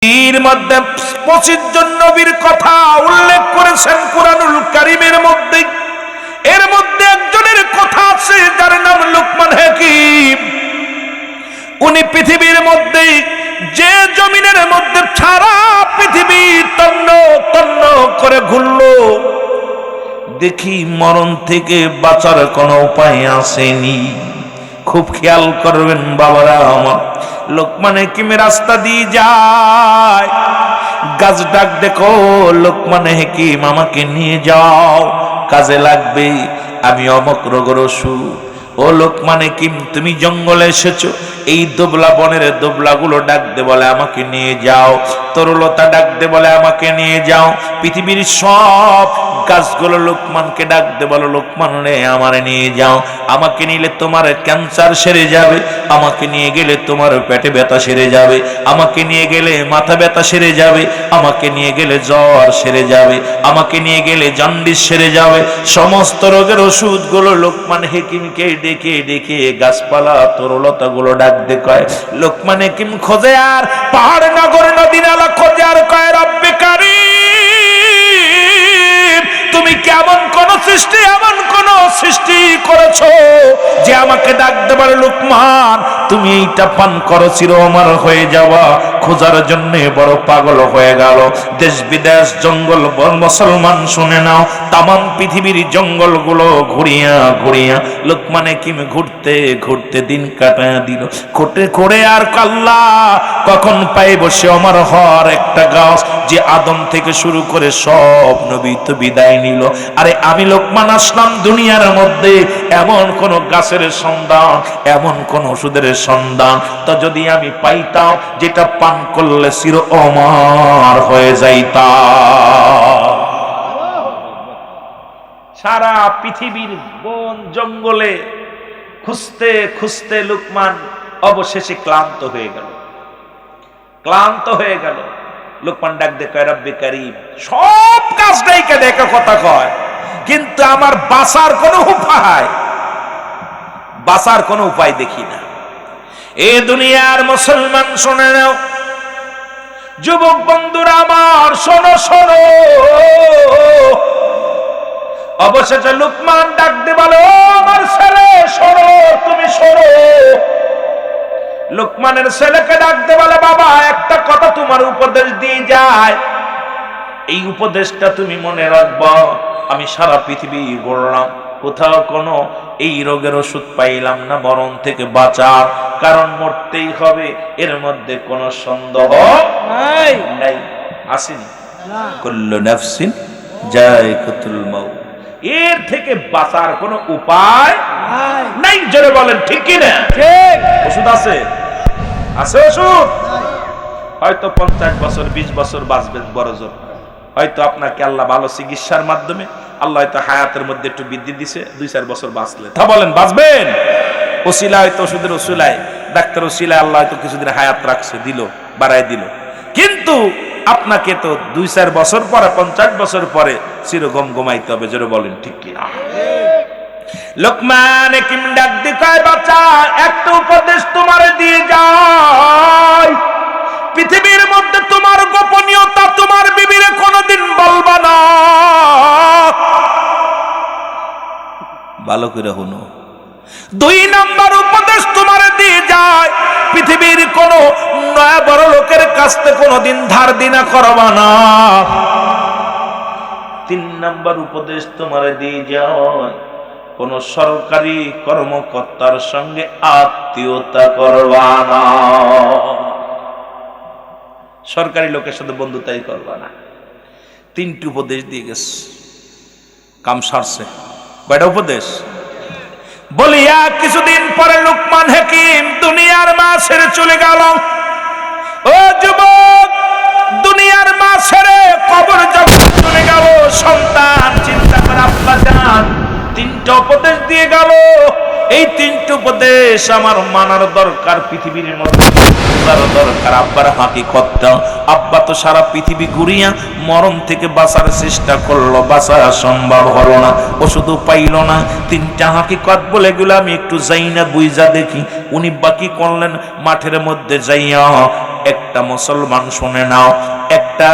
এর মধ্যে 25 জন নবীর কথা উল্লেখ করেছেন কুরআনুল কারীমের মধ্যে। এর মধ্যে একজনের কথা আছে যার নাম লুকমান হাকিম। উনি পৃথিবীর মধ্যে যে জমিনের মধ্যে সারা পৃথিবী তন্ন তন্ন করে ঘুরলো, দেখি মরণ থেকে বাঁচার কোনো উপায় আসেনি। খুব খেয়াল করবেন বাবারা আমার, লোকমান হাকিমের রাস্তা দিয়ে যায়, গাছ ডাক দেখো লোকমান হাকিম আমাকে নিয়ে যাও, কাজে লাগবে, আমি অমক রোগের ওষুধ। ও লোকমান হাকিম তুমি জঙ্গলে এসেছো, এই দোবলা বনের দোবলাগুলো ডাক দে বলে আমাকে নিয়ে যাও, তরুলতা ডাক দে বলে আমাকে নিয়ে যাও, পৃথিবীর সব গাছগুলো লোকমানকে ডাক দে বলো লোকমান রে আমারে নিয়ে যাও, আমাকে নিলে তোমার ক্যান্সার সেরে যাবে, আমাকে নিয়ে গেলে তোমার পেটে ব্যথা সেরে যাবে, আমাকে নিয়ে গেলে মাথা ব্যথা সেরে যাবে, আমাকে নিয়ে গেলে জ্বর সেরে যাবে, আমাকে নিয়ে গেলে জন্ডিস সেরে যাবে। সমস্ত রোগের ওষুধগুলো লোকমান হাকিমকে ডেকে ডেকে গাছপালা তরুলতা গুলো ডাক দে কয়। লোকমান হাকিম খোঁজে আর পাহাড় নগর নদী নালা খোঁজে আর কয় রব্বে কারীম তুমি কেমন কোন সৃষ্টি এমন কোন সৃষ্টি করেছো যে আমাকে ডাক দেবার লোকমান তুমি এইটা পান করো চির আমার হয়ে যাওয়া। খোঁজার জন্য বড় পাগল হয়ে গেল, দেশ বিদেশ জঙ্গল মুসলমান শুনে নাও, তামাম পৃথিবীর জঙ্গলগুলো ঘুরিয়া ঘুরিয়া লোকমান হাকিম ঘুরতে ঘুরতে দিন কাটায় দিল। কোটে করে আর কাল্লা কখন পাই বসে আমার হর একটা গাছ যে আদম থেকে শুরু করে সব নবী তো বিদায় নিল। আরে আমি লোকমান আসলাম দুনিয়ার মধ্যে এমন কোন গাছের সন্ধান, এমন কোন ওষুধের সন্ধান তো যদি আমি পাইতাম যেটা পান করলে চির অমর হয়ে যাইতাম। সারা পৃথিবীর বন জঙ্গলে খুঁজতে খুঁজতে লোকমান অবশেষে ক্লান্ত হয়ে গেল, ক্লান্ত হয়ে গেল। লোকমান ডাক দে কয় রব্বে কারীম সব কাজটাই কে দেখে কথা কয়, কিন্তু আমার বাঁচার কোনো উপায়, বাঁচার কোনো উপায় দেখি না। এ দুনিয়ার মুসলমান শুনে নাও, যুবক বন্ধুরা আমার শোনো শোনো। অবশেষে লোকমান ডাক দে বলে ও আমার ছেলে শোনো, তুমি শোনো। লোকমানের ছেলেকে ডাক দে বলে বাবা একটা কথা তোমার উপদেশ দিয়ে যায়, এই উপদেশটা তুমি মনে রাখবা। আমি সারা পৃথিবী ঘুরলাম, কোথাও কোনো এই রোগের ওষুধ পাইলাম না মরণ থেকে বাঁচার, কারণ মরতেই হবে, এর মধ্যে কোনো সন্দেহ নাই নাই আসেনি। কুল্লু নাফসিন যায়কাতুল মাউত, এর থেকে বাঁচার কোনো উপায় নাই। জোরে বলেন ঠিক কি না? ঠিক। ওষুধ আছে, আছে ওষুধ। হয়তো 50 বছর 20 বছর বাঁচবেন বড় জোর, হয়তো আপনাকে আল্লাহ ভালো চিকিৎসার মাধ্যমে আল্লাহ হয়তো হায়াতের মধ্যে একটু বৃদ্ধি দিছে, 2-4 বছর বাঁচলেন। তা বলেন বাঁচবেন? ওসিলা হয়তো ওষুধের ওসিলায় ডাক্তার ওসিলায় আল্লাহ হয়তো কিছুদিন হায়াত রাখছে, দিল, বাড়ায় দিল, কিন্তু আপনাকে তো 2-4 বছর পরে 50 বছর পরে চিরগম ঘুমাইতে হবে। জোরে বলেন ঠিক কিনা? লোকমান হাকিম ডাক দিয়ে কয় বাচ্চা একটা উপদেশ তোমার দিয়ে যায়, পৃথিবীর মধ্যে তোমার গোপনীয়তা তোমার বিবিরে কোনোদিন বলবা না। ভালো করে শুনো, 2 নম্বর উপদেশ তোমার দিয়ে যায়, পৃথিবীর কোন নয়া বড় লোকের কাছ থেকে কোনোদিন ধার দিনা করবা না। 3 নম্বর উপদেশ তোমার দিয়ে যায়, কোন সরকারি কর্মকর্তার সঙ্গে আত্মীয়তা করবা না, সরকারি লোকের সাথে বন্ধুতাই করবা না। 3টি উপদেশ দিয়ে গেছে, কাম সারছে। কয়টা উপদেশ? বলিয়া কিছুদিন পরে লোকমান হাকিম দুনিয়ার মা ছেড়ে চলে গেল। ও যুবক, দুনিয়ার মা ছেড়ে কবর জগতে চলে গেল সন্তান, চিন্তা করে আব্বা জান 3টা উপদেশ দিয়ে গেল। এই 3টি উপদেশ আমার মানার দরকার, পৃথিবীর মধ্যে দরকার। আব্বার হাকিকতটা, আব্বা তো সারা পৃথিবী ঘুরিয়া মরণ থেকে বাঁচার চেষ্টা করলো, বাঁচা সম্ভব হলো না, ওষুধও পাইল না। 3টা হাকিকত বলে এগুলো আমি একটু যাই না বুঝা দেখি। উনি বাকি করলেন মাঠের মধ্যে যাইয়া একটা মুসলমান শুনে নাও, একটা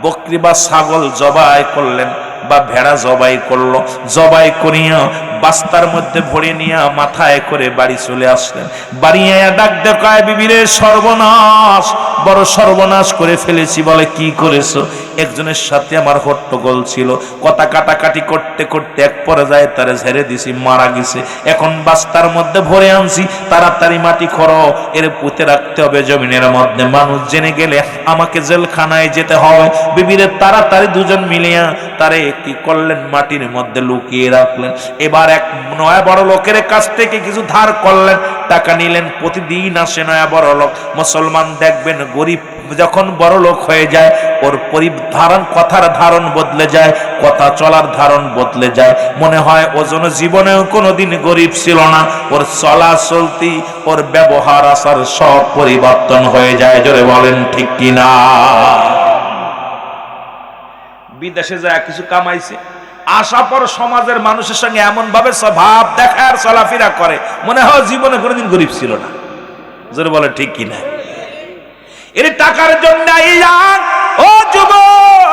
বকরি বা ছাগল জবাই করলেন বা ভেড়া জবাই করলো, জবাই করিয়া বাস্তার মধ্যে ভরে নিয়ে মাথায় করে বাড়ি চলে আসলেন। বাড়ি ডাক দেখায়, বিবিরে সর্বনাশ, বড় সর্বনাশ করে ফেলেছি। বলে কি করেছো? একজনের সাথে আমার হট্টগোল ছিল, কথা কাটাকাটি করতে করতে এক পর্যায়ে তারে ঝেড়ে দিছি, মারা গেছে। এখন বাস্তার মধ্যে ভরে আনছি, তাড়াতাড়ি মাটি খড় এর পুঁতে রাখতে হবে জমিনের মধ্যে, মানুষ জেনে গেলে আমাকে জেলখানায় যেতে হবে। বিবিরে তাড়াতাড়ি দুজন মিলিয়া তারে কি করলেন, মাটির মধ্যে লুকিয়ে রাখলেন। এবার এক নয়া বড় লোকের কাছ থেকে কিছু ধার করলেন, টাকা নিলেন। প্রতিদিন আসে নয়া বড় লোক। মুসলমান দেখবেন গরিব যখন বড় লোক হয়ে যায়, ওর ধারণ, কথার ধারণ বদলে যায়, কথা চলার ধারণ বদলে যায়। মনে হয় ও যেন জীবনেও কোনোদিন গরিব ছিল না। ওর চলা চলতি, ওর ব্যবহার আচার সব পরিবর্তন হয়ে যায়। জোরে বলেন ঠিক কিনা? বিদেশে যায় কিছু কামাইছে, আসার পর সমাজের মানুষের সঙ্গে এমন ভাবে স্বভাব দেখায় আর চলাফেরা করে, মনে হয় জীবনে কোনোদিন গরিব ছিল না। জোরে বলে ঠিক কিনা? এর টাকার জন্য ও যুবক,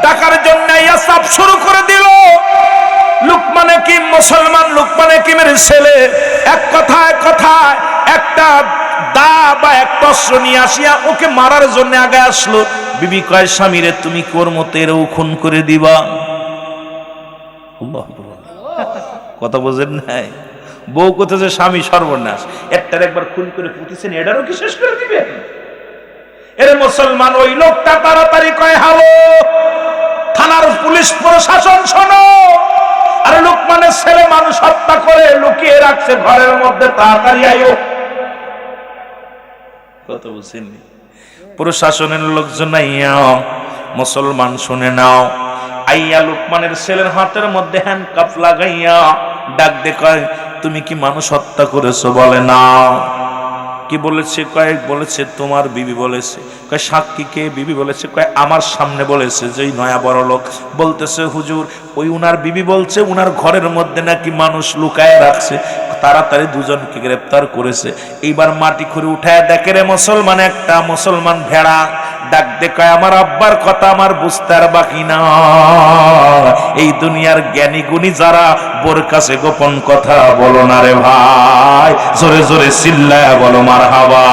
টাকার জন্য সব শুরু করে দিল। লুকমান হাকিম, মুসলমান লুকমান হাকিমের ছেলে, এক কথায় কথায় একটা দা বা একটা অস্ত্র নিয়ে আসিয়া ওকে মারার জন্য আগে আসলো। বিবি কয়, স্বামীরে তুমি কোর মতো এরও খুন করে দিবা? কথা বোঝেন নাই? বউ কোথাছে স্বামী সর্বনাশ, একটার একবার খুন করে পুঁতিছেন, এটারও কি শেষ করে দিবে? এর মুসলমান ওই লোকটা তাড়াতাড়ি কয়, হ্যালো থানার পুলিশ প্রশাসন শোনো, আর লুকমানের ছেলে মানুষ হত্যা করে লুকিয়ে রাখছে ঘরের মধ্যে, তাড়াতাড়ি আয়ো। কথা বুঝছেন? প্রশাসনের লোকজন আইয়া, মুসলমান শুনে নাও, আইয়া লুকমানের ছেলের হাতের মধ্যে হ্যান্ডকাফ লাগাইয়া ডাক দে কয়, তুমি কি মানুষ হত্যা করেছো? বলে না। কি বলেছে? কয়েক বলেছে তোমার বিবি বলেছে। কয় সাক্ষী কে? বিবি বলেছে। কয় আমার সামনে বলেছে। যেই নয়া বড় লোক বলতেছে, হুজুর ওই উনার বিবি বলছে উনার ঘরের মধ্যে নাকি মানুষ লুকায় রাখছে, তাড়াতাড়ি দুজনকে গ্রেফতার করেছে। এইবার মাটি খুঁড়ে উঠায় দেখে রে মুসলমান একটা মুসলমান ভেড়া। ডাক দেখায়, আমার আব্বার কথা আমার বুঝতে আর বাকি না। এই দুনিয়ার জ্ঞানী গুণী যারা, বোর কাছে গোপন কথা বলো না রে ভাই, জোরে জোরে চিল্লায় বলো মারহাবা।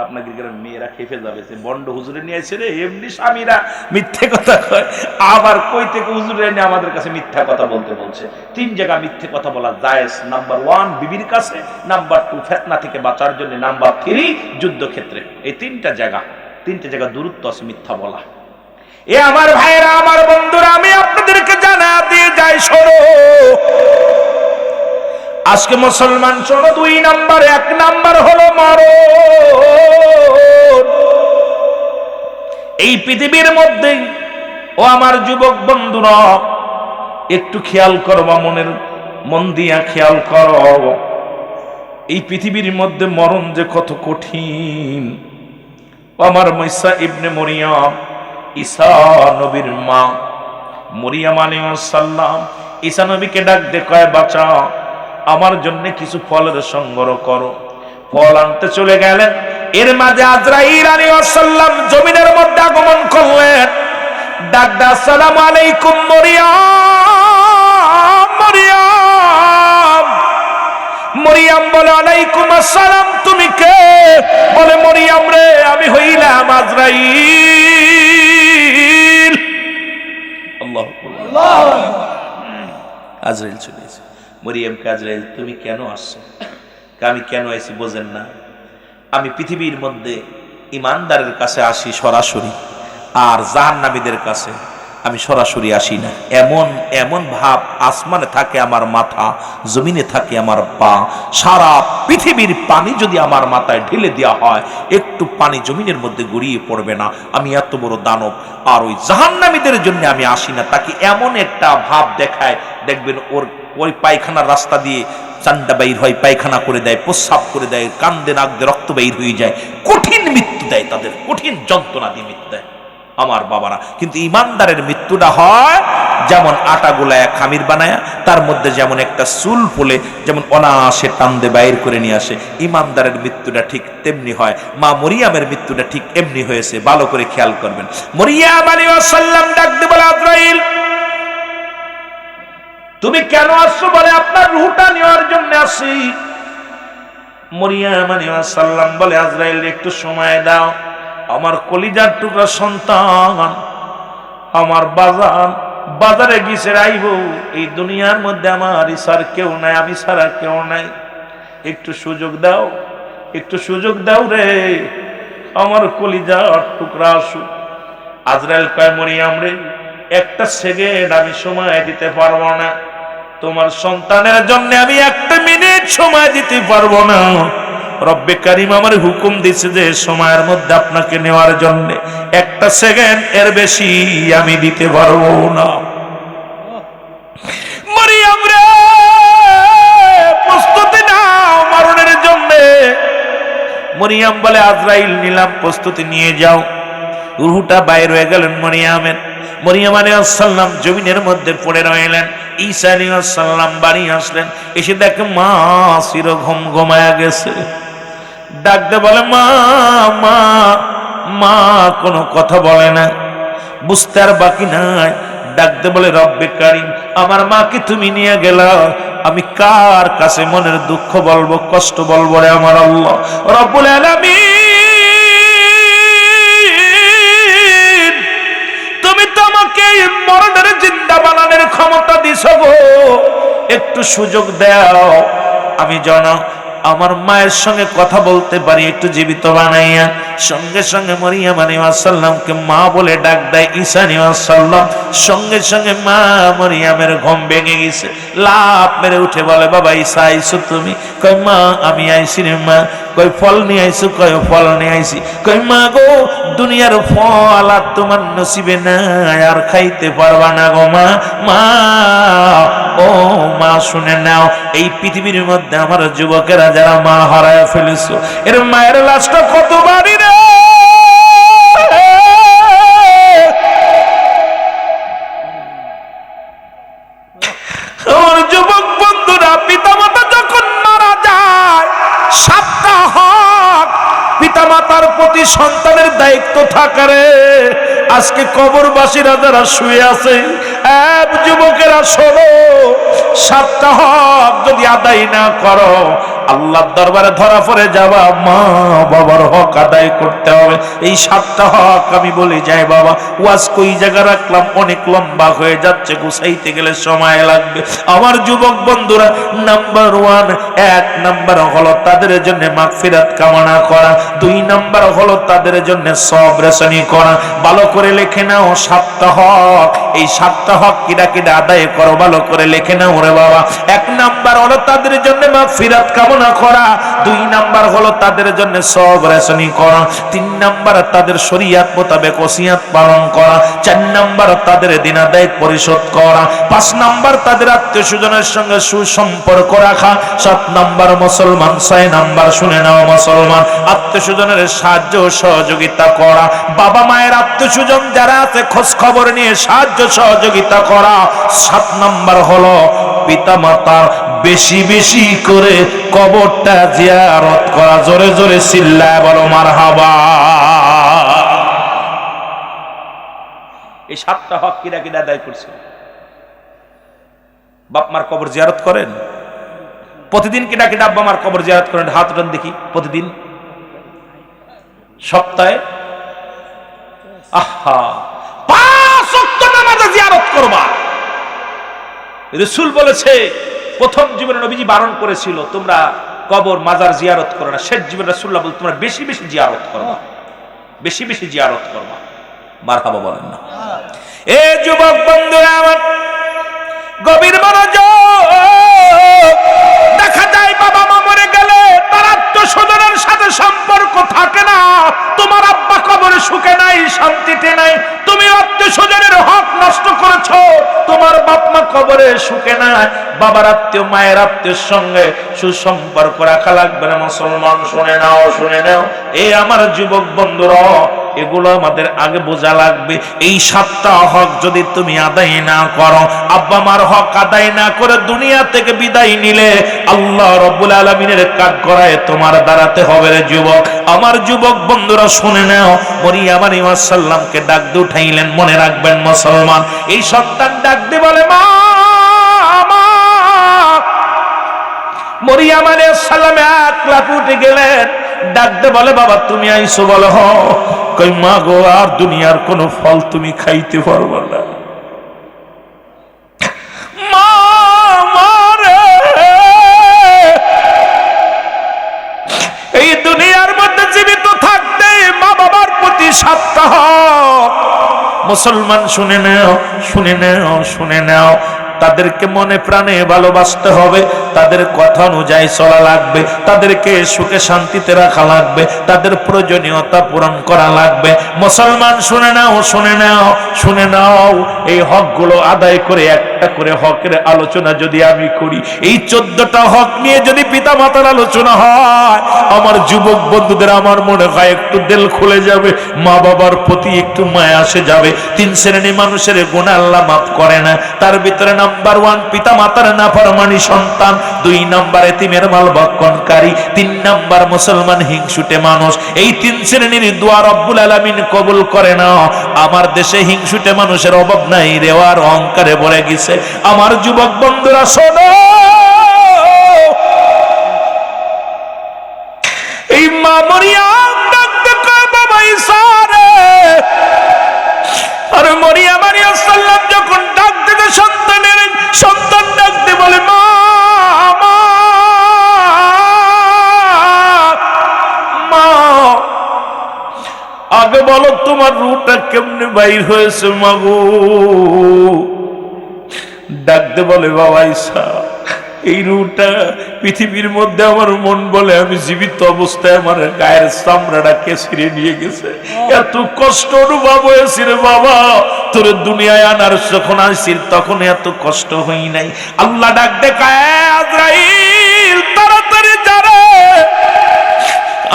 আপনাকে মেয়েরা খেপে যাবে, বন্ড হুজুরে নিয়ে আসছে রে, এমনি স্বামীরা মিথ্যে কথা কয়, আবার কই থেকে হুজুরে নিয়ে আমাদের কাছে মিথ্যা কথা বলতে বলছে। তিন জায়গা মিথ্যে কথা বলা জায়েজ। নাম্বার 1 বিবির কাছে, নাম্বার 2 ফিতনা থেকে বাঁচার জন্য, নাম্বার 3 যুদ্ধক্ষেত্রে। এই তিনটা জায়গা দূরত্ব আছে মিথ্যা বলা। এ আমার ভাইরা, আমার বন্ধুরা, আমি আপনাদেরকে জানা দিয়ে যাই, শোনো আজকে মুসলমান শোনো, 2 নাম্বার। 1 নাম্বার হলো মরণ। এই পৃথিবীর মধ্যে ও আমার যুবক বন্ধুরা, একটু খেয়াল করবা, মন দিয়া খেয়াল করো, এই পৃথিবীর মধ্যে মরণ যে কত কঠিন। আমার ঈসা ইবনে মরিয়ম, ঈসা নবীর মা মরিয়ম আলাইহিস সালাম ঈসা নবীকে ডাক দে কয়, বাঁচাও, আমার জন্য কিছু ফলের সংগ্রহ করো। ফল আনতে চলে গেলেন, এর মাঝে আজরাইল আলাইহিস সালাম জমিনের মধ্যে আগমন করলেন। ডাক দে, আসসালামু আলাইকুম মরিয়ম। মরিয়ম মরিয়ম বলে, আলাইকুম আসসালাম, তুমি কে? বলে, মরিয়ম রে, আমি হইলাম আজরাইল। আল্লাহু আকবার। আজরাইল চলে এসেছে। মরিয়মকে, আজরাইল তুমি কেন আসছো? আমি কেন আইছি বোঝেন না? আমি পৃথিবীর মধ্যে ইমানদারের কাছে আসি সরাসরি, আর জাহান্নামীদের কাছে আমি সরাসরি আসি না। এমন এমন ভাব, আসমানে থাকে আমার মাথা, জমিনে থাকে আমার পা। সারা পৃথিবীর পানি যদি আমার মাথায় ঢেলে দেওয়া হয়, একটু পানি জমিনের মধ্যে গড়িয়ে পড়বে না। আমি এত বড় দানব, আর ওই জাহান্নামীদের জন্য আমি আসি না। তাকে এমন একটা ভাব দেখায়, দেখবেন ওই পায়খানার রাস্তা দিয়ে চান্ডা বাইর হয়, পায়খানা করে দেয়, প্রস্রাব করে দেয়, কান্দে নাক দিয়ে রক্ত বাইর হয়ে যায়, কঠিন মৃত্যু দেয়, তাদের কঠিন যন্ত্রণা দিয়ে মৃত্যু দেয় আমার বাবারা। কিন্তু ইমানদারের মৃত্যুটা হয় যেমন আটা গুলায় খামির বানায়া তার মধ্যে যেমন একটা চুল ফলে যেমন অনায়াসে টান্দে বাইর করে নিয়ে আসে, ইমানদারের মৃত্যুটা ঠিক তেমনি হয়। মা মরিয়ামের মৃত্যুটা ঠিক এমনি হয়েছে, ভালো করে খেয়াল করবেন। মরিয়াম আলাইহিস সালাম ডাক দিয়ে বলে, আজরাইল তুমি কেন আসছো? বলে আপনার রূহটা নেওয়ার জন্য আসি। মরিয়াম আলাইহিস সালাম বলে, আজরাইল একটু সময় দাও, আমার কলিজার টুকরা সন্তান, আমার বাজান বাজারে গিয়েছে রাইব, এই দুনিয়ার মধ্যে আমার ইসার কেউ নাই, আমি ছাড়া কেউ নাই, একটু সুযোগ দাও, একটু সুযোগ দাও রে, আমার কলিজার টুকরা আসুক। আজরাইল কয়, মরিয়াম রে, একটা সেকেন্ড আমি সময় দিতে পারবো না, তোমার সন্তানের জন্য আমি একটা মিনিট সময় দিতে পারবো না। রব্বে কারিম আমার হুকুম দিছে যে সময়ের মধ্যে আপনাকে নেওয়ার জন্য, একটা সেকেন্ড এর বেশি আমি দিতে পারবো না। মরিয়াম রে, প্রস্তুতি নাও মরণের জন্য। মরিয়াম বলে, আজরাইল নিলাম, প্রস্তুতি নিয়ে যাও। রূহটা বাইর হয়ে গেলেন মরিয়ামের। মরিয়াম আলাইহিস সালাম জমিনের মধ্যে পড়ে রইলেন। ঈসা আলাইহিস সালাম বাড়ি আসলেন, এসে দেখে মা চির ঘুমায়া গেছে। ডাকতে বলে, মা মা মা, কোনো কথা বলে না, বুঝতে আর বাকি নাই। ডাকতে বলে, রব্বে কারিম আমার মাকে তুমি নিয়ে গেলা, আমি কার কাছে মনের দুঃখ বলবো, কষ্ট বলবো রে আমার আল্লাহ রব্বুল আলামিন। তুমি তো আমাকে মরণের জিন্দা বানানোর ক্ষমতা দিছো গো, একটু সুযোগ দাও, আমি জানো আমার মায়ের সঙ্গে কথা বলতে পারি, একটু জীবিত বানাইয়া। সঙ্গে সঙ্গে মরিয়াম আলাইহিস সালামকে মা বলে ডাক দেয় ঈসা আলাইহিস সালাম। সঙ্গে সঙ্গে মা মরিয়ামের ঘুম ভেঙে গেছে, লাফ মেরে উঠে বলে, বাবা ঈসা আইছো তুমি? কই মা আমি আইছি রে মা। কই ফল নিয়ে আইছো? কই ফল নিয়ে আইছি। কই মা গো, দুনিয়ার ফল আর তোমার নসিবে নাই, আর খাইতে পারবা না গো মা। মা ও মা শুনে নাও, এই পৃথিবীর মধ্যে আমার যুবকেরা যারা মা হারায় ফেলেছো, এর মায়ের লাশটা কত বাড়ি রে। আমার যুবক বন্ধুরা, পিতামাতা যখন মারা যায়, 7টা হক পিতামাতার প্রতি সন্তানের দায়িত্ব থাকে রে। আজকে কবরবাসীরা যারা শুয়ে আছে, এক যুবকেরা শোনো, 7টা হক যদি আদায় না করো, আল্লাহর দরবারে ধরা পড়ে যাবা। মা বাবার হক আদায় করতে হবে। এই 7টা হক আমি বলে যাই বাবা, ওয়াজ কই জায়গা রাখলাম, অনেক লম্বা হয়ে যাচ্ছে, গুছাইতে গেলে সময় লাগবে। আমার যুবক বন্ধুরা, নাম্বার 1, 1 নাম্বার হলো তাদের জন্য মাগফিরাত কামনা করা, 2 নাম্বার হলো তাদের জন্য সবর রেশনি করা। ভালো করে লিখে নাও 7টা হক। এই 7টা হক কিরা কিরা আদায় করো, ভালো করে লিখে নাও রে বাবা। 1 নাম্বার হলো তাদের জন্য মাগফিরাত কামনা করা, 2 নাম্বার হলো তাদের জন্য সবর রেশনি করা, 3 নাম্বার তাদের শরীয়ত মোতাবেক ওসিয়ত পালন করা, 4 নাম্বার তাদের দিন আদায় পরিশোধ করা, 5 নাম্বার তাদের আত্মীয় স্বজনের সঙ্গে সুসম্পর্ক রাখা, 7 নাম্বার মুসলমান, 6 নাম্বার শুনে নাও মুসলমান, আত্মীয় স্বজনের সাহায্য সহযোগিতা করা, বাবা মায়ের আত্মীয় স্বজন যারা আছে খোঁজ খবর নিয়ে সাহায্য সহযোগিতা করা। 7 নাম্বার হলো পিতা মাতার বেশি বেশি করে কবরটা জিয়ারত করা। জোরে জোরে চিল্লায় বলো মারহাবা। এই 7টা হক কিরা কিরা আদায় করছে? বাপ মার কবর জিয়ারত করেন প্রতিদিন? কিনা কিনা আব্বা মার কবর জিয়ারত করেন? হাত উঠান দেখি। প্রতিদিন? সপ্তাহে? আহা, 5 ওয়াক্ত নামাজে জিয়ারত করবা। রাসূল বলেছে, প্রথম জীবনে নবীজি বারণ করেছিল তোমরা কবর মাজার জিয়ারত করো না। শেষ জীবনে রাসূলুল্লাহ বলতেন তোমরা বেশি বেশি জিয়ারত করবা, বেশি বেশি জিয়ারত করবা। মারহাবা বলেন না? এ যুবক বন্ধুরা আমার, গভীর মনোযোগ। দেখা যায় বাবা মা মরে গেলে তার আত্মীয় স্বজনের সাথে সম্পর্ক থাকে না। তোমার আব্বা কবরে সুখে নাই, শান্তিতে নাই, তুমি আত্মীয় স্বজনের হক নষ্ট করেছো। তোমার বাপ মা কবরে সুখে নাই, বাবার আত্মীয় মায়ের আত্মীয়ের সঙ্গে সুসম্পর্ক রাখা লাগবে না। মুসলমান শুনে নাও, শুনে নাও। এই আমার যুবক বন্ধুরা, এগুলো আমাদের আগে বোঝা লাগবে। এই 7টা হক যদি তুমি আদায় না করো, আব্বা মার হক আদায় না করে দুনিয়া থেকে বিদায় নিলে আল্লাহ রাব্বুল আলামিনের কাঠগড়ায় তোমার দাঁড়াতে হবে রে যুবক। আমার যুবক বন্ধুরা শুনে নাও, মরিয়ম আলাইহিস সালামকে ডাক দিয়ে উঠাইলেন। মনে রাখবেন মুসলমান, এই সন্তান ডাক দিয়ে বলে মা। মরিয়ম আলাইহিস সালাম এক লাফে উঠে গেলেন, ডাকতে বলে বাবা তুমি আইছো? বলে হ। কই মা গো, আর দুনিয়ার কোন ফল তুমি খাইতে পারবে না। মা মারে, এই দুনিয়ার মধ্যে জীবিত থাকতে মা বাবার প্রতি 7টা হক। মুসলমান শুনে নাও, শুনে নাও, শুনে নাও। তাদেরকে মনে প্রাণে ভালোবাসতে হবে, তাদের কথা অনুযায়ী চলা লাগবে, তাদেরকে সুখে শান্তিতে রাখা লাগবে, তাদের প্রয়োজনীয়তা পূরণ করা লাগবে। মুসলমান শুনে নাও, শুনে নাও, শুনে নাও। এই হকগুলো আদায় করে একটা করে হকের আলোচনা যদি আমি করি, এই 14টা হক নিয়ে যদি পিতা মাতার আলোচনা হয়, আমার যুবক বন্ধুদের আমার মনে হয় একটু দিল খুলে যাবে, মা বাবার প্রতি একটু মায়া আসে যাবে। 3 শ্রেণী মানুষের গুনাহ আল্লাহ মাফ করে না। তার ভিতরে নাম্বার 1 পিতা মাতার নাফরমানি সন্তান, 2 নাম্বার এতিমের মাল ভক্ষণকারী, 3 নাম্বার মুসলমান হিংসুটে মানুষ। এই 3 শ্রেণীর দোয়া রব্বুল আলামিন কবুল করে না। আমার দেশে হিংসুটে মানুষের অভাব নাই, রেওয়ার অহংকারে ভরে গেছে। আমার যুবক বন্ধুরা শোনো, এই মা মরিয়ম ডাকতে কয় বাবা ঈসা রে। আর মরিয়ম আলাইহিস সালাম যখন ডাক দিতে সন্তান ডাকতে বলে মা মা মা। আগে বলো তোমার রূহটা কেমনে বাইর হয়েছে মাগো? ডাকতে বলে বাবা ঈসা, এই রূহটা পৃথিবীর মধ্যে আমার মন বলে আমি জীবিত অবস্থায় আমার গায়ের চামড়াটা কেসিরে নিয়ে গেছে। এত কষ্ট অনুভব হয়েছে রে বাবা, তোর দুনিয়ায় আনার যখন আসির তখন এত কষ্ট হই নাই। আল্লাহ ডাক দেখায় আজরাইল তাড়াতাড়ি যারে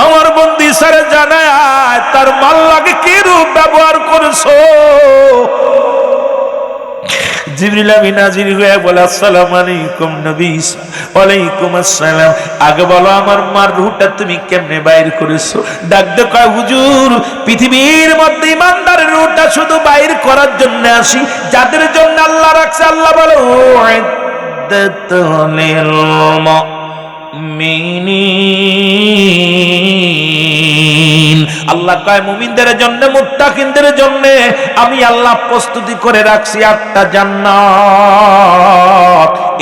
আমার বন্দি সারে জানায় তার মাল্লাকে কি রূপ ব্যবহার করেছো। জিবরিল আমিন হাজির হয়ে বলে আসসালামু আলাইকুম নবী ঈসা। ওয়ালাইকুম আসসালাম। আগে বলো আমার মার রূহটা তুমি কেমনে বাইর করেছো? ডাক দে কয় হুজুর, পৃথিবীর মধ্যে ইমানদারের রূহটা শুধু বাইর করার জন্য আসি, যাদের জন্য আল্লাহ রাখছে। আল্লাহ বলে উইদ্দাতুল লিল মুমিনিন। আল্লাহ কয় মুমিনদের জন্য, মুত্তাকিনদের জন্য আমি আল্লাহ প্রস্তুতি করে রাখছি 8টা জান্নাত।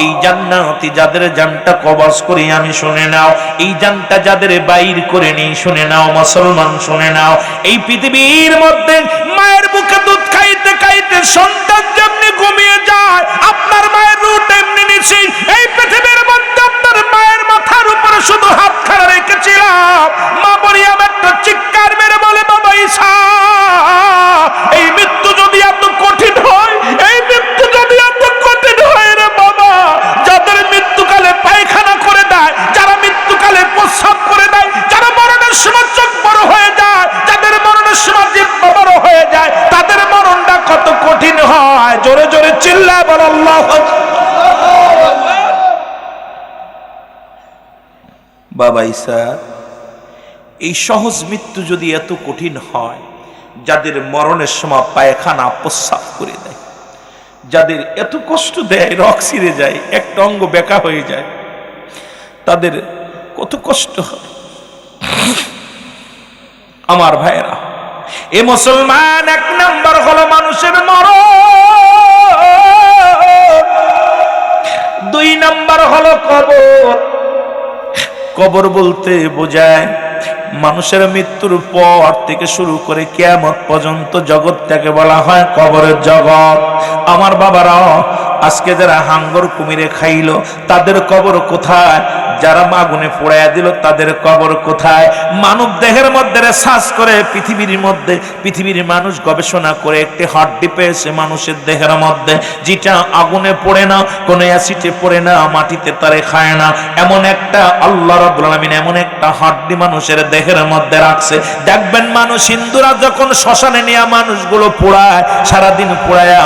এই জান্নাতি যাদের জানটা কবজ করি আমি, শুনে নাও। এই জানটা যাদের বাইর করে নেই, শুনে নাও মুসলমান, শুনে নাও। এই পৃথিবীর মধ্যে মায়ের বুকে দুধ খাইতে খাইতে সন্তান যেমনি ঘুমিয়ে যায়, আপনার মায়ের রূহটা এমনি নিছি। এই পৃথিবীর মধ্যে আপনার মায়ের মাথার উপরে শুধু হাত খাড়া রেখেছিলাম। মা মরিয়ম একটা চিৎকার মেরে বলে বাবা ঈসা, এই মৃত্যু যদি এত কঠিন হয়, এই মৃত্যু যদি এত কঠিন হয় রে বাবা, যাদের মৃত্যুকালে পায়খানা করে দেয়, যারা মৃত্যুকালে প্রস্রাব করে দেয়, যারা মরণের সময় চোখ বড় হয়ে যায়, যাদের মরণের সময় জিহ্বা বড় হয়ে যায়, তাদের মরণটা কত কঠিন হয়। জোরে জোরে চিল্লায় বল আল্লাহু আকবার। বাবা ঈসা, এই সহজ মৃত্যু যদি এত কঠিন হয়, যাদের মরণের সময় পায়খানা প্রস্রাব করে দেয়, যাদের এত কষ্ট দেয়, রক ছিঁড়ে যায়, একটা অঙ্গ বেঁকা হয়ে যায়, তাদের কত কষ্ট হয়। আমার ভাইরা, এ মুসলমান, 1 নাম্বার হলো মানুষের মরণ, 2 নাম্বার হলো কবর। কবর বলতে বোঝায় মানুষের মৃত্যুর পর থেকে শুরু করে কিয়ামত পর্যন্ত জগৎটাকে বলা হয় কবরের জগৎ। আমার বাবারা, আজকে যারা হাঙ্গর কুমিরে খাইলো, তাদের কবর কোথায়? যারা আগুনে পোড়াইয়া দিল তাদের কবর কোথায়? মানব দেহের মধ্যে সার্চ করে পৃথিবীর মানুষ গবেষণা করে একটি হাড্ডি পেয়েছে মানুষের দেহের মধ্যে, যেটা আগুনে পড়ে না, কোনো অ্যাসিডে পড়ে না, মাটিতে তারে খায় না। এমন একটা আল্লাহ রাব্বুল আলামিন এমন একটা হাড্ডি মানুষের দেহের মধ্যে রাখছে। দেখবেন মানুষ হিন্দুরা যখন শ্মশানে নিয়ে মানুষগুলো পোড়ায়, সারাদিন পোড়ায়া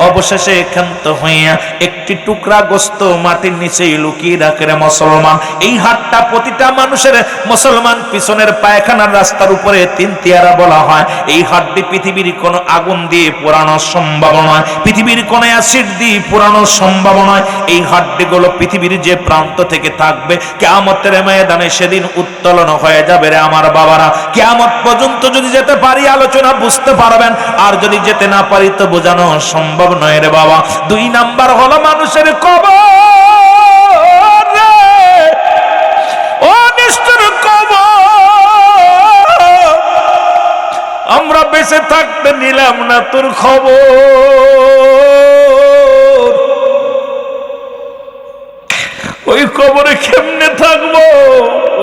অবশেষে ক্ষান্ত হইয়া একটি টুকরা গোস্ত মাটির নিচেই লুকিয়ে রাখে রে মুসলমান। এই হাতটা প্রতিটা মানুষের মুসলমান পিছনের পায়খানার রাস্তার উপরে 3 তিয়ারা বলা হয়। এই হাড্ডি পৃথিবীর কোনো আগুন দিয়ে পোড়ানো সম্ভব নয়, পৃথিবীর কোনো অ্যাসিড দিয়ে পোড়ানো সম্ভব নয়। এই হাড্ডিগুলো পৃথিবীর যে প্রান্ত থেকে থাকবে, কিয়ামতের ময়দানে সেদিন উত্তোলন হয়ে যাবে রে আমার বাবারা। কিয়ামত পর্যন্ত যদি যেতে পারি আলোচনা বুঝতে পারবেন, আর যদি যেতে না পারি তো বোঝানো সম্ভব নয় রে বাবা। 2 নাম্বার হলো মানুষের কবর। ও নিষ্ঠুর কবর, আমরা বেঁচে থাকতে নিলাম না তোর খবর। ওই কবরে কেমনে থাকবো?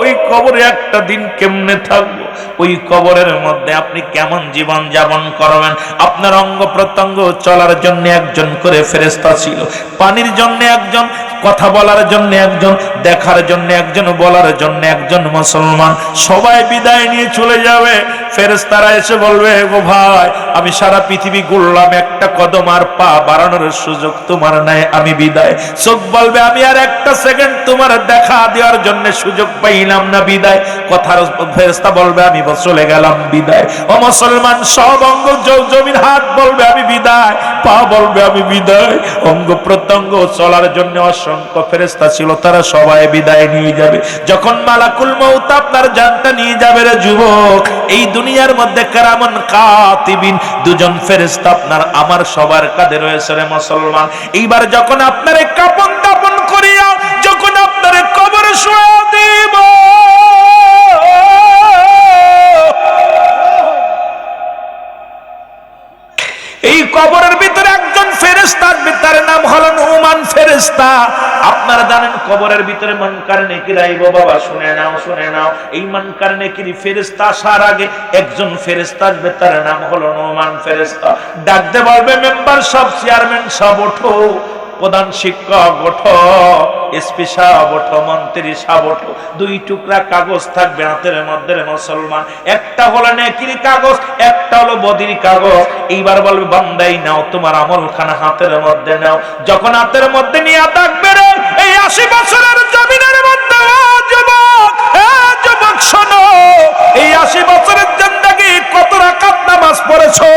ওই কবরে একটা দিন কেমনে থাকবো? ওই কবরের মধ্যে আপনি কেমন জীবন যাপন করবেন? আপনার অঙ্গ প্রত্যঙ্গ চলার জন্য একজন করে ফেরেশতা ছিল, পানির জন্য একজন, কথা বলার জন্য একজন, দেখার জন্য একজন, বলার জন্য একজন। মুসলমান সবাই বিদায় নিয়ে চলে যাবে, ফেরেশতারা এসে বলবে, গো ভাই আমি সারা পৃথিবী ঘুরলাম, একটা কদম আর পা বাড়ানোর সুযোগ তোমার নাই, আমি বিদায়। চোখ বলবে আমি আর একটা সেকেন্ড তোমার দেখা দেওয়ার জন্য সুযোগ পাইলাম না, বিদায়। কথার ফেরেশতা বলবে আমি চলে গেলাম, বিদায়। ও মুসলমান সব অঙ্গ জমিন, হাত বলবে আমি বিদায়, পা বলবে আমি বিদায়। অঙ্গ প্রত্যঙ্গ চলার জন্য অসংখ্য ফেরেশতা ছিল, তারা সবাই বিদায় নিয়ে যাবে। যখন মালাকুল মউত আপনার জানটা নিয়ে যাবে রে যুবক, এই দুনিয়ার মধ্যে কেরামান কাতিবিন 2 জন ফেরেশতা আপনার আমার সবার কাঁধে রয়েছে রে মুসলমান। এইবার যখন আপনারে কাপন দাপন করিয়া যখন আপনারে কবরে শুয়ে দিব, এই কবরের ভিতরে একজন ফেরেশতা আসবে, তার নাম হলো নুমান ফেরেশতা। আপনারা জানেন কবরের ভিতরে মুনকার নেকির আইব। বাবা শুনে নাও, এই মুনকার নেকির ফেরেশতা আসার আগে একজন ফেরেশতা আসবে, তার নাম হলো নুমান ফেরেশতা। ডাকতে বলবে মেম্বার সব, চেয়ারম্যান সব ওঠো, প্রধান শিক্ষক ওঠো, এসপি সাহেব ওঠো, মন্ত্রী সাহেব ওঠো। 2 টুকরা কাগজ থাকবে হাতের মধ্যে মুসলমান, একটা হলো নেকির কাগজ, একটা হলো বদির কাগজ। এইবার বলবে বান্দাই নাও তোমার আমলখানা হাতের মধ্যে নাও। যখন হাতের মধ্যে নিয়ে থাকবে রে, এই 80 বছরের জমিনের মধ্যে যুবক শোনো, এই 80 বছরের জিন্দেগি কত রাকাত নামাজ পড়েছো,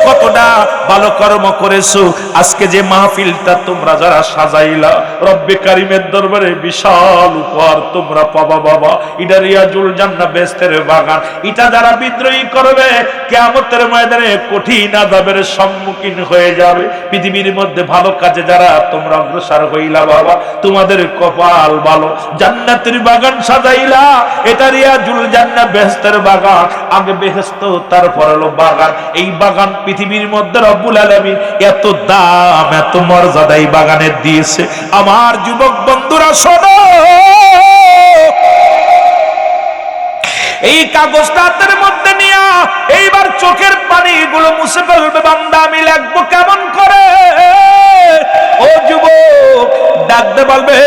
কতটা ভালো কর্ম করেছো। আজকে যে মাহফিলটা তোমরা যারা সাজাইলা, রব্বে কারিমের দরবারে বিশাল উপহার তোমরা পাবা বাবা। এটা রিয়াজুল জান্নাহ বেহেশতের বাগান। এটা যারা বিদ্রোহী করবে কিয়ামতের ময়দানে কঠিন আযাবের সম্মুখীন হয়ে যাবে। পৃথিবীর মধ্যে ভালো কাজে যারা তোমরা অগ্রসর হইলা বাবা, তোমাদের কপাল ভালো। জান্নাতের বাগান সাজাইলা, এটা রিয়াজুল জান্নাহ বেহেশতের বাগান। আগে বেহেশত তারপর হলো বাগান। এই বাগান পৃথিবীর মধ্যে রব্বুল আলামিন এত দাম, এত মর্যাদা এই বাগানের দিয়েছে। আমার যুবক বন্ধুরা শোনো, এই কাগজটা হাতের মধ্যে নিয়ে এইবার চোখের পানিগুলো মুছে ফেলবে। বান্দা আমি লিখবো কেমন করে? ও যুবক ডাকতে বলবে,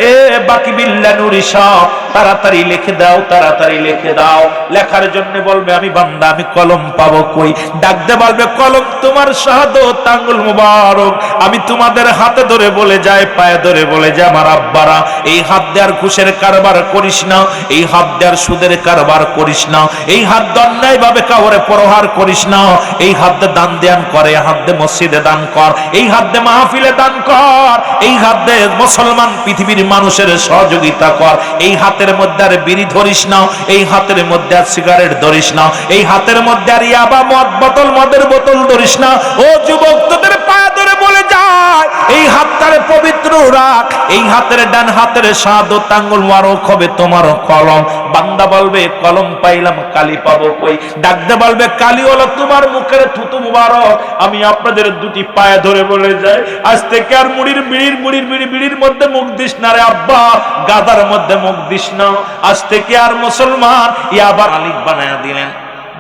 এ বাকি বিল্লা নুরিশা, তাড়াতাড়ি লিখে দাও, তাড়াতাড়ি লিখে দাও। লেখার জন্য বলবে আমি বান্দা আমি কলম পাবো কই? ডাকতে বলবে কলম তোমার শাহাদত আঙ্গুল মুবারক। আমি তোমাদের হাতে ধরে বলে যাই, পায়ে ধরে বলে যাই আমার আব্বারা, এই হাত দেওয়ার ঘুষের কারবার করিস না, এই হাত দেওয়ার সুদের কারবার করিস না, এই হাত অন্যায় ভাবে কাউরে প্রহার করিস না, এই হাত দিয়ে দান দেন করে, হাত দিয়ে মসজিদে দান কর, এই হাত দিয়ে মাহফিলে দান কর, এই হাত দিয়ে মুসলমান পৃথিবীর মানুষের সহযোগিতা কর। এই হাতের মধ্যে আর বিড়ি ধরিস না, এই হাতের মধ্যে আর সিগারেট ধরিস না, এই হাতের মধ্যে আর ইয়াবা মদ বোতল, মদের বোতল ধরিস না। ও যুবক তোদের পায়ে ধরে বলে যায় আয় এই হাতটারে পবিত্র রাখ, এই হাতের ডান হাতের শাহাদত আঙ্গুল মুবারক হবে তোমার কলম। বান্দা বলবে কলম পাইলাম কালি পাবো কই? ডাকতে বলবে কালি হলো তোমার মুখের থুতু মুবারক। আমি আপনাদের দুটি পায়ে ধরে বলে যাই, আজ থেকে আর মুড়ির মধ্যে মুখ দিস না রে আব্বা, গাদার মধ্যে মুখ দিস না। আজ থেকে আর মুসলমান ইয়াবার মালিক বানায়া দিলেন,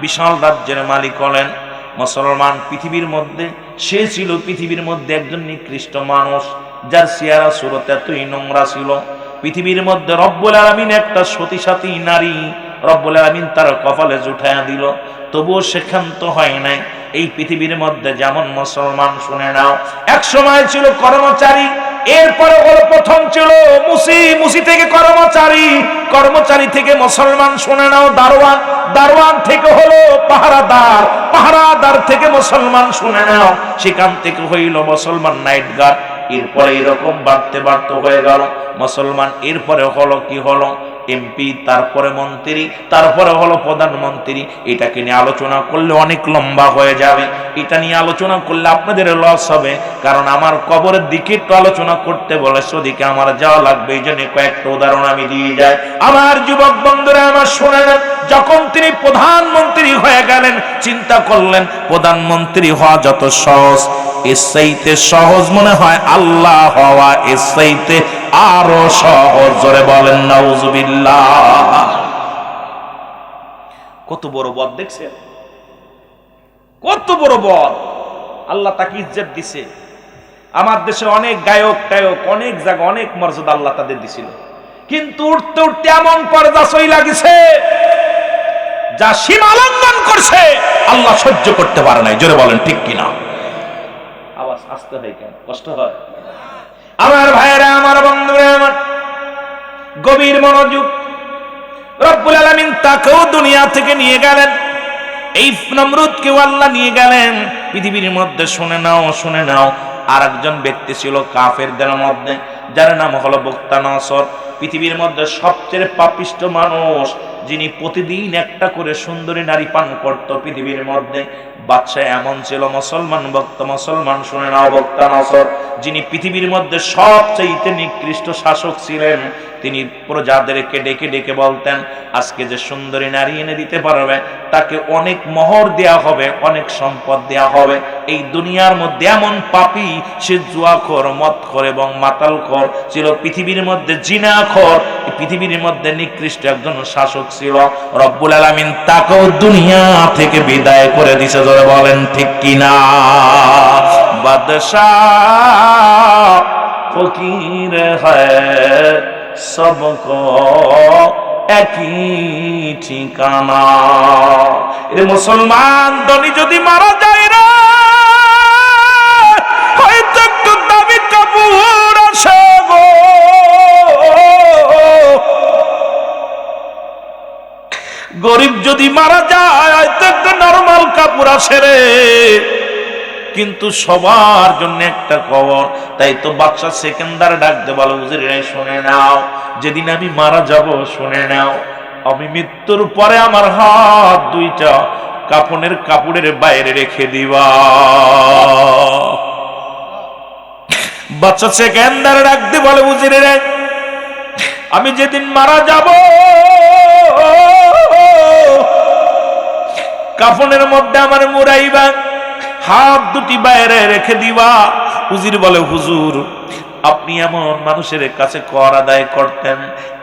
বিশাল রাজ্যের মালিক হলেন মুসলমান। পৃথিবীর মধ্যে সে ছিল পৃথিবীর মধ্যে একজন নিকৃষ্ট মানুষ, যার চেহারা সুরত এতই নোংরা ছিল। পৃথিবীর মধ্যে রব্বুল আলামিন একটা সতী সাথী নারী রব্বুল আলামিন তার কপালে জুটাইয়া দিল, তবুও সে ক্ষান্ত হয় নাই। এই পৃথিবীর মধ্যে যেমন মুসলমান, শুনে নাও, এক সময় ছিল কর্মচারী, এরপরে হলো প্রথম ছিল মুসি থেকে কর্মচারী, কর্মচারী থেকে মুসলমান, শুনে নাও দারোয়ান, দারোয়ান থেকে হলো পাহারাদার, পাহারাদার থেকে মুসলমান, শুনে নাও সেখান থেকে হইল মুসলমান নাইট গার্ড। এরপরে এরকম বাড়তে বাড়তে হয়ে গেল মুসলমান। এরপরে হলো কি হলো এমপি, তারপরে মন্ত্রী, তারপরে হলো প্রধানমন্ত্রী। এটাকে নিয়ে আলোচনা করলে অনেক লম্বা হয়ে যাবে, এটা নিয়ে আলোচনা করলে আপনাদের লস হবে, কারণ আমার কবরের দিকে একটু আলোচনা করতে বলে সেদিকে আমার যাওয়া লাগবে। এই জন্য কয়েকটা উদাহরণ আমি দিয়ে যাই। আমার যুবক বন্ধুরা আমার শুনে নেন, যখন তিনি প্রধানমন্ত্রী হয়ে গেলেন, চিন্তা করলেন প্রধানমন্ত্রী হওয়া যত সহজ, এর চাইতে সহজ মনে হয় আল্লাহ হওয়া এর চাইতে আরো সহজ। জোরে বলেন নাউজুবিল্লাহ। কত বড় বদ দেখছেন, কত বড় বদ। আল্লাহ তাকে ইজ্জত দিছে। আমার দেশে অনেক গায়ক টায়ক, অনেক জায়গা, অনেক মর্যাদা আল্লাহ তাদের দিছিল, কিন্তু উঠতে উঠতে এমন পর্দা চইলা গেছে, যা সীমা লঙ্ঘন করছে আল্লাহ সহ্য করতে পারে নাই। জোরে বলেন ঠিক কিনা? আওয়াজ আসতে হয় কেন? কষ্ট হয়? আমার ভাইয়েরা, আমার বন্ধুরা, আমার গভীর মনোযোগ। রব্বুল আলামিন তাকেও দুনিয়া থেকে নিয়ে গেলেন, এই নমরুদকেও আল্লাহ নিয়ে গেলেন পৃথিবীর মধ্যে। শুনে নাও, শুনে নাও, আর একজন ব্যক্তি ছিল কাফেরদের মধ্যে, যার নাম হলো বুখতানাসর। পৃথিবীর মধ্যে সবচেয়ে পাপিষ্ট মানুষ, যিনি প্রতিদিন একটা করে সুন্দরী নারী পান করত পৃথিবীর মধ্যে। বাদশাহ এমন ছিল মুসলমান ভক্ত, মুসলমান, শুনে নাও, বুখতানাসর, যিনি পৃথিবীর মধ্যে সবচেয়ে নিকৃষ্ট শাসক ছিলেন। তিনি প্রজাদেরকে ডেকে ডেকে বলতেন, আজকে যে সুন্দরী নারী এনে দিতে পারবে তাকে অনেক মোহর দেয়া হবে, অনেক সম্পদ দেয়া হবে। এই দুনিয়ার মধ্যে এমন পাপী, সে জুয়াখোর, মদখোর এবং মাতালখোর ছিল, পৃথিবীর মধ্যে জিনাখোর, পৃথিবীর মধ্যে নিকৃষ্ট একজন শাসক ছিল। রব্বুল আলামিন তাকেও দুনিয়া থেকে বিদায় করে দিছে। জোরে বলেন ঠিক কিনা? বাদশাহ ফকির হ্যায় সবকো একই ঠিকানা। এ মুসলমান ধনী যদি মারা যায় না, হয়তো একটু দামি কাপড় আসে গো, গরিব যদি মারা যায় হয়তো একটা নরমাল কাপড় আসে রে, কিন্তু সবার জন্য একটা কবর। তাই তো বাদশা সেকেন্দার ডাকতে বলো, হুজুরে শুনে নাও, যেদিন আমি মারা যাব, শুনে নাও, আমি মৃত্যুর পরে আমার হাত দুইটা কাফনের কাপড়ের বাইরে রেখে দিবা। বাদশা সেকেন্দার ডাকতে বলে, হুজুরে আমি যেদিন মারা যাব, কাফনের মধ্যে আমার মুরাইবা, হাত দুটি বাইরে রেখে দিবা। হুজুর বলে, হুজুর আপনি এমন মানুষের কাছে কর আদায় করতেন,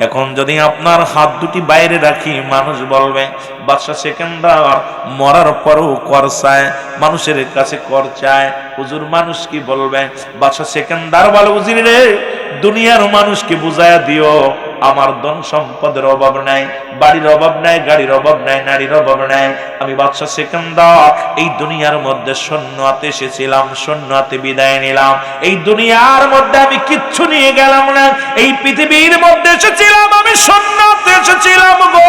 এখন যদি আপনার হাত দুটি বাইরে রাখি, মানুষ বলবে বাদশা সেকেন্দার মরার পরও কর চায়, মানুষের কাছে কর চায়। হুজুর মানুষ কি বলবে? বাদশা সেকেন্দার বলে, হুজুর রে, দুনিয়ার মানুষকে বুঝায়া দিও আমার ধন সম্পদের অভাব নাই, বাড়ির অভাব নাই, গাড়ির অভাব নাই, নারীর অভাব নাই। আমি বাদশা সেকেন্দার এই দুনিয়ার মধ্যে শূন্য হাতে এসেছিলাম, শূন্য হাতে বিদায় নিলাম। এই দুনিয়ার মধ্যে আমি কিচ্ছু নিয়ে গেলাম না, এই পৃথিবীর মধ্যে এসেছিলাম, আমি শূন্য হাতে এসেছিলাম গো।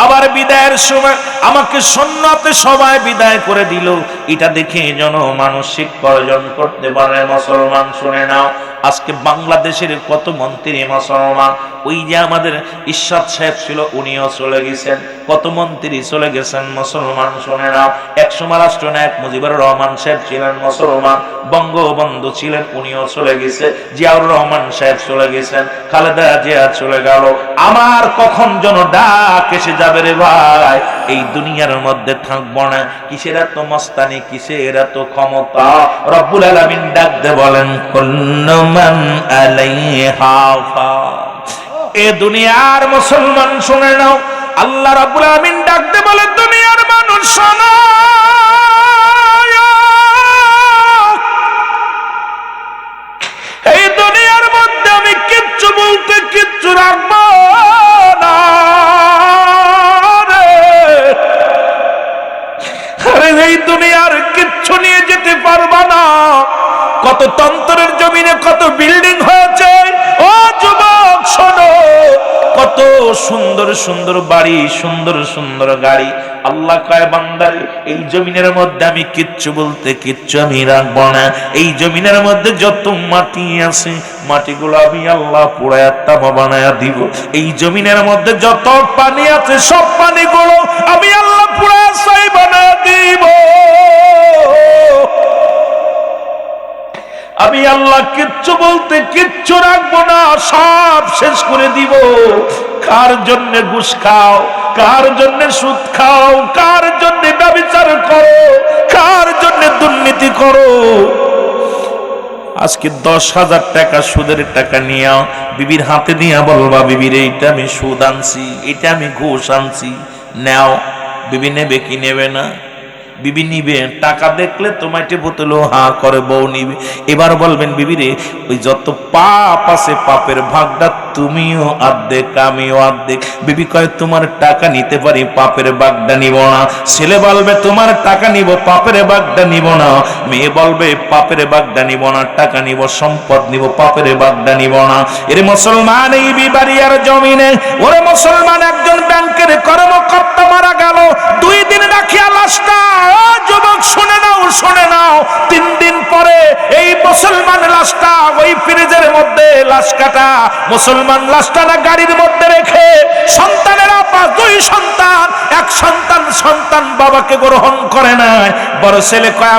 আবার বিদায়ের সময় আমাকে সুন্নতে সবাই বিদায় করে দিল। এটা দেখে যেন মানসিক প্রয়োজন করতে পারে মুসলমান, শুনে নাও, আজকে বাংলাদেশের কত মন্ত্রী মুসলমান, ওই যে আমাদের ইরশাদ সাহেব ছিল উনিও চলে গেছেন, কত মন্ত্রী চলে গেছেন মুসলমান। শুনে নাও, একসময় রাষ্ট্রনায়ক মুজিবুর রহমান সাহেব ছিলেন মুসলমান, বঙ্গবন্ধু ছিলেন উনিও চলে গেছে, জিয়াউর রহমান সাহেব চলে গেছেন, খালেদা জিয়া চলে গেল। আমার কখন যেন ডাক এসে যাবে রে ভাই, এই দুনিয়ার মধ্যে থাকবো না। কিসের এত মস্তানি, কিসের এত ক্ষমতা? রব্বুল আলামিন ডাক দে বলেন কুল্লু মান আলাইহা ফান। এ দুনিয়ার মুসলমান শুনে নাও, আল্লাহ রাব্বুল আলামিন ডাক দে বলে দুনিয়ার মানুষ শোনো, এই দুনিয়ার মধ্যে আমি কিচ্ছু বলতে কিচ্ছু রাখবো না রে। আরে এই দুনিয়ার কিচ্ছু নিয়ে যেতে পারবা না। কত তন্তরের জমিনে কত বিল্ডিং হয়েছে, ও যুবক শোনো, কত সুন্দর সুন্দর বাড়ি, সুন্দর সুন্দর গাড়ি। আল্লাহ কয় বান্দারে, এই জমিনের মধ্যে আমি কিচ্ছু বলতে কিচ্ছু আমি রাখবো না। এই জমিনের মধ্যে যত মাটি আছে, মাটিগুলো আমি আল্লাহ পুরায়া তামা বানায়া দিব। এই জমিনের মধ্যে যত পানি আছে, সব পানিগুলো আমি আল্লাহ পুরায়া ছাই বানায়া দিব। আমি আল্লাহ কিচ্ছু বলতে কিচ্ছু রাখবো না, সব শেষ করে দিব। কার জন্য ঘুষ খাও, কার জন্য সুদ খাও, কার জন্য ব্যভিচার করো, কার জন্য দুর্নীতি করো। আজকে 10,000 টাকা সুদের টাকা নিয়ে বিবির হাতে দিয়া বলবা, বিবির এইটা আমি সুদ আনছি, এটা আমি ঘুষ আনছি, নাও। বিবি নেবে কি নেবে না? বিবি নিবে। টাকা দেখলে তোমাকে বোতলো হা করে বউ নিবে। এবার বলবেন বিবিরে, ওই যত পাপ আছে পাপের ভাগটা তুমিও অর্ধেক আমিও অর্ধেক। বিবি কয় তোমার টাকা নিতে পারি, পাপের ভাগটা নিব না। ছেলে বলবে তোমার টাকা নিব, পাপের ভাগটা নিব না। মেয়ে বলবে পাপের ভাগটা নিব না, টাকা নিব, সম্পদ নিব, পাপের ভাগটা নিব না। এর মুসলমান এই বিবাড়িয়ার জমিনে, ওরে মুসলমান একজন ব্যাংকের কর্মকর্তা মারা গেল, 2 দিন রাখিয়া লাশটা, যুবক শুনে নাও, শুনে নাও, 3 দিন পরে এই মুসলমান লাশটা ওই ফ্রিজের মধ্যে লাশ কাটা মুসলমান লাশটা গাড়ির মধ্যে রেখে সন্তানেরা 2 সন্তান, এক সন্তান বাবাকে গ্রহণ করে নাই। বড় ছেলে কয়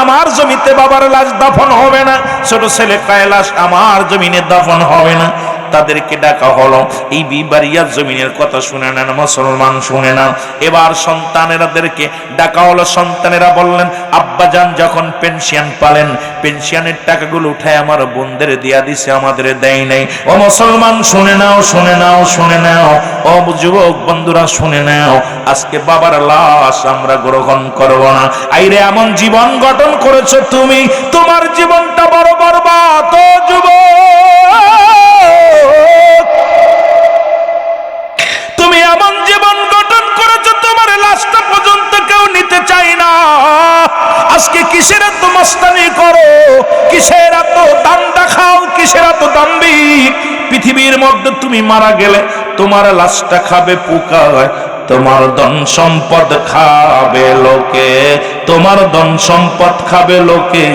আমার জমিতে বাবার লাশ দাফন হবে না। ছোট ছেলে কয় লাশ আমার জমিনে দাফন হবে না। তাদেরকে ডাকা হলো। এই বিবাড়িয়ার জমিনের কথা শুনে নেন মুসলমান, শুনে না। এবার সন্তানেরাদেরকে ডাকা হলো। সন্তানেরা বললেন, আব্বাজান যখন পেনশন পালেন, পেনশনের টাকাগুলো উঠায় আমার বোনদের দিয়া দিছে, আমাদের দেয় নাই। ও মুসলমান শুনে নাও, শুনে নাও, শুনে নাও। ও যুবক বন্ধুরা শুনে নাও, আজকে বাবার লাশ আমরা গ্রহণ করব না। আইরে এমন জীবন গঠন করেছো তুমি, তোমার জীবনটা বড় বরবাদ। ও যুবক, তুমি এমন জীবন গঠন করেছো, তোমার লাশটা পর্যন্ত কেউ নিতে চাই না। আজকে কিসের এত মস্তানি করো, কিসের এত দাম দেখাও, কিসের এত দাম্ভিক? পৃথিবীর মধ্যে তুমি মারা গেলে তোমার লাশটা খাবে পোকায়, তোমার ধন সম্পদ খাবে লোকে, তোমার ধন সম্পদ খাবে লোকে,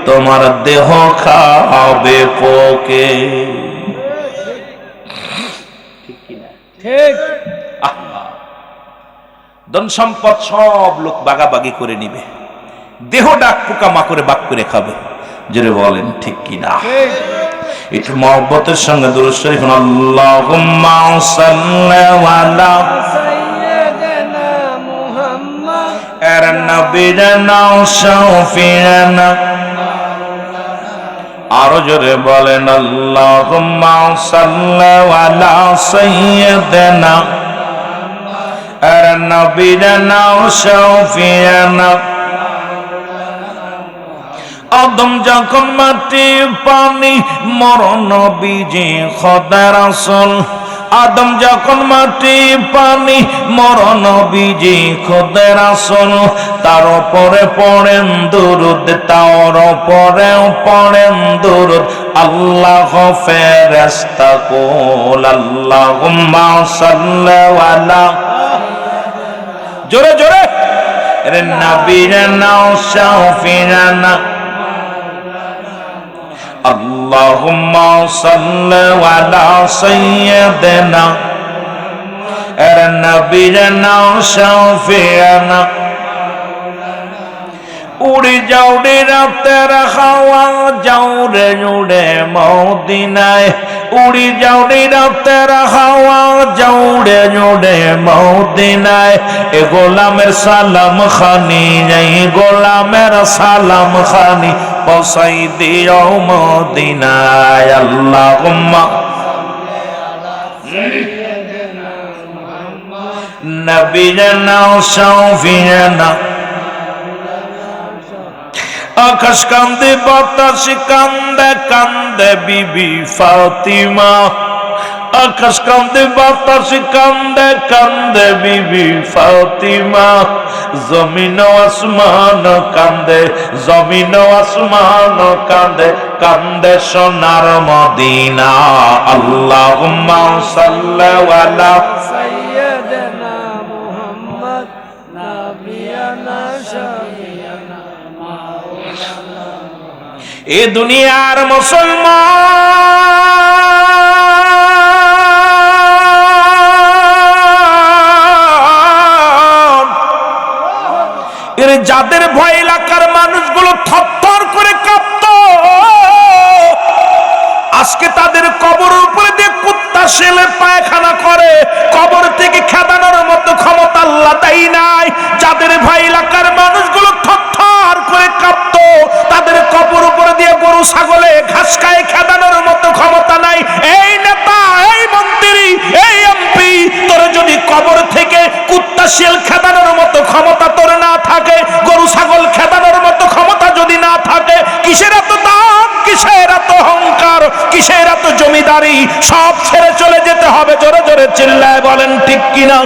তোমার দেহ খাবে পোকে। ঠিক। ধন সম্পদ সব লোক বাগাবাগি করে নিবে, দেহ ডাক পোকা মাকড়ে বাক করে খাবে। জোরে বলেন ঠিক কিনা? একটু মহব্বতের সঙ্গে দুরূদ শরীফ আল্লাহুম্মা সাল্লি আলা সাইয়্যিদিনা মুহাম্মদ এর নবীনা শাফিয়ানা। আরো জোরে বলেন আল্লাহুম্মা সাল্লি আলা সাইয়্যিদিনা এর নবীনা শাফিয়ানা। আদম যখন মাটি পানি মরণ বীজে খোদা রাসূল, আদম যখন মাটি পানি মরণ বীজে খোদা রাসূল, তার উপরে পড়েন দুরূদ, তার উপরে পড়েন দুরূদ আল্লাহ ফেরেশতা কুল। আল্লাহুম্মা সাল্লি আলা, জোরে জোরে, নবীনা শাফিয়ানা। আল্লাহুম্মা সাল্লি আলা সাইয়্যিদিনা নবিয়িনা শাফিয়ানা উড়ে যাও রে রাতের হাওয়া যাও রে উড়ে মদিনায় উড়ে যাও রে রাতের হাওয়া যাও রে উড়ে মদিনায় এ গোলামের সালাম খানি এই গোলামের সালাম খানি পৌঁছাই দিও মদিনায় আল্লাহুম্মা নবিয়িনা শাফিয়ানা আকাশ কান্দে বাতাস কান্দে কান্দে বিবি ফাতিমা আকাশ কান্দে বাতাস কান্দে কান্দে বিবি ফাতিমা জমিন আসমান কান্দে জমিন আসমান কান্দে কান্দে সোনার মদিনা আল্লাহুম্মা সাল্লি আলা সাইয়্যিদিনা মুহাম্মদ নাবিয়ানা শাফিয়ানা এ দুনিয়ার মুসলমান এর যাদের ভয় এলাকার মানুষগুলো থরথর করে কাঁপত আজকে তাদের কবরের উপরে দিয়ে কুত্তা শেলে পায়খানা করে কবর থেকে খেদানোর মতো ক্ষমতা আল্লাহ দেয় নাই যাদের ভয় এলাকার মানুষগুলো থরথর করে কাঁপত তাদের কবর উপরে দিয়ে গরু ছাগলে ঘাস খায় খেদানোর মতো ক্ষমতা নাই এই নেতা এই মন্ত্রী এই এমপি তোর যদি কবর থেকে কুত্তা শেল খেদানোর মতো ক্ষমতা তোর না থাকে গরু ছাগল খেদানোর মতো ক্ষমতা যদি না থাকে কিসের এত দাম কিসের এত অহংকার কিসের এত জমিদারি সব ছেড়ে চলে যেতে হবে জোরে জোরে চিল্লায় বলেন ঠিক কিনা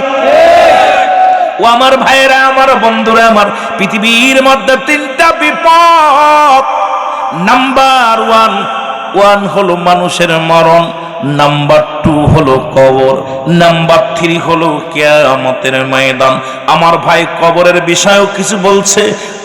ও আমার ভাইরা আমার বন্ধুরা আমার পৃথিবীর মধ্যে তিনটা বিপদ নাম্বার ওয়ান হলো মানুষের মরণ নাম্বার 2 হলো কবর নাম্বার 3 হলো কিয়ামতের ময়দান আমার ভাই কবরের বিষয়েও কিছু বলছে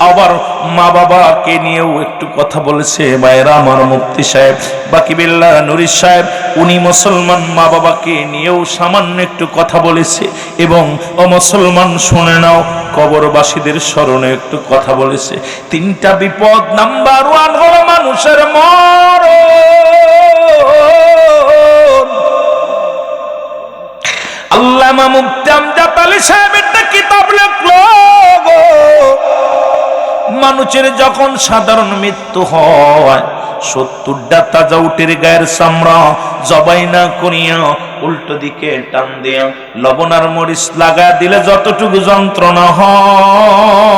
আবার মা বাবাকে নিয়েও একটু কথা বলেছে ভাইরা আমার মুফতি সাহেব বাকিবিল্লাহ নুরি সাহেব উনি মুসলমান মা বাবাকে নিয়েও সামান্য একটু কথা বলেছে এবং মুসলমান শুনে নাও কবরবাসীদের স্মরণে একটু কথা বলেছে তিনটা বিপদ নাম্বার 1 হলো মানুষের মরণ আল্লামা মুফতি আমজাদ আলী সাহেব একটা কিতাব লিখলো মানুষের যখন সাধারণ মৃত্যু হয় 70টা তাজা উটের গায়ের চামড়া জবাই না করিয়া উল্টো দিকে টান দিয়া লবণ আর মরিচ লাগা দিলে যতটুকু যন্ত্রণা হয়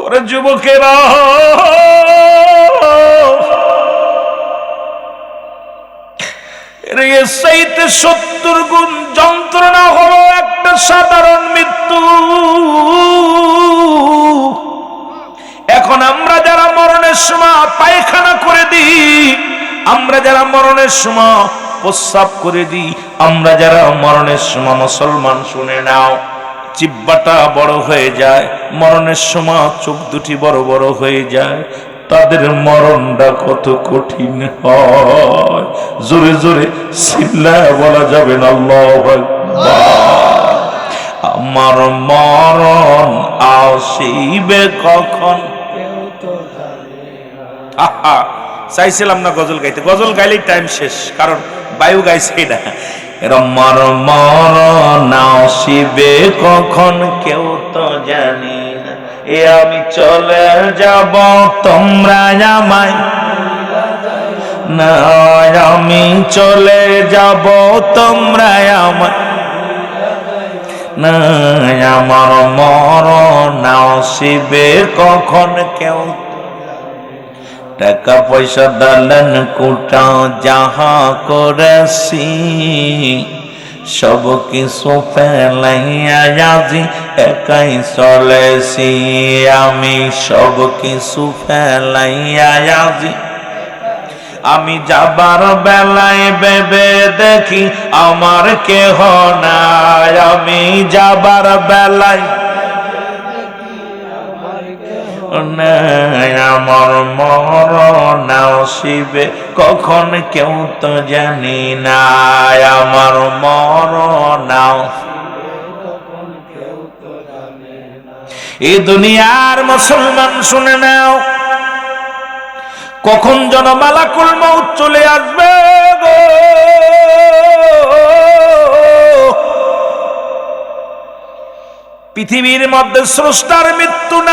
ওরে যুবকেরা এর চাইতে 70 গুণ যন্ত্রণা হলো একটা সাধারণ মৃত্যু এখন আমরা যারা মরণের সময় পায়খানা করে দিই আমরা যারা মরণের সময় প্রস্রাব করে দিই আমরা যারা মরণের সময় মুসলমান শুনে নাও জিহ্বাটা বড় হয়ে যায় মরণের সময় চোখ দুটি বড় বড় হয়ে যায় তাদের মরণটা কত কঠিন হয় জোরে জোরে চিল্লায় বলা যাবে না আল্লাহু আকবার আমার মরণ আসিবে কখন কেউ তো জানে না চাইছিলাম না গজল গাইতে গজল গাইলেই টাইম শেষ কারণ বায়ু গাইছে না আমার মরণ আসিবে কখন কেউ তো জানি না এ আমি চলে যাব তোমরা আমায় না আমি চলে যাব তোমরা আমায় না আমার মরণ আসিবে কখন কেউ টাকা পয়সা দালান কোটা যাহা করেছি সব কিছু ফেলাইয়া আজি একাই চলেছি আমি সব কিছু ফেলাইয়া আজি আমি যাবার বেলায় ভেবে দেখি আমার কেহ নাই আমি যাবার বেলায় নাই, আমার মরণ আসিবে কখন কেউ তো জানি না, আমার মরণ এই দুনিয়ার মুসলমান শুনে নাও, কখন যেন মালাকুল মউত চলে আসবে গো। পৃথিবীর মধ্যে স্রষ্টার মৃত্যু না,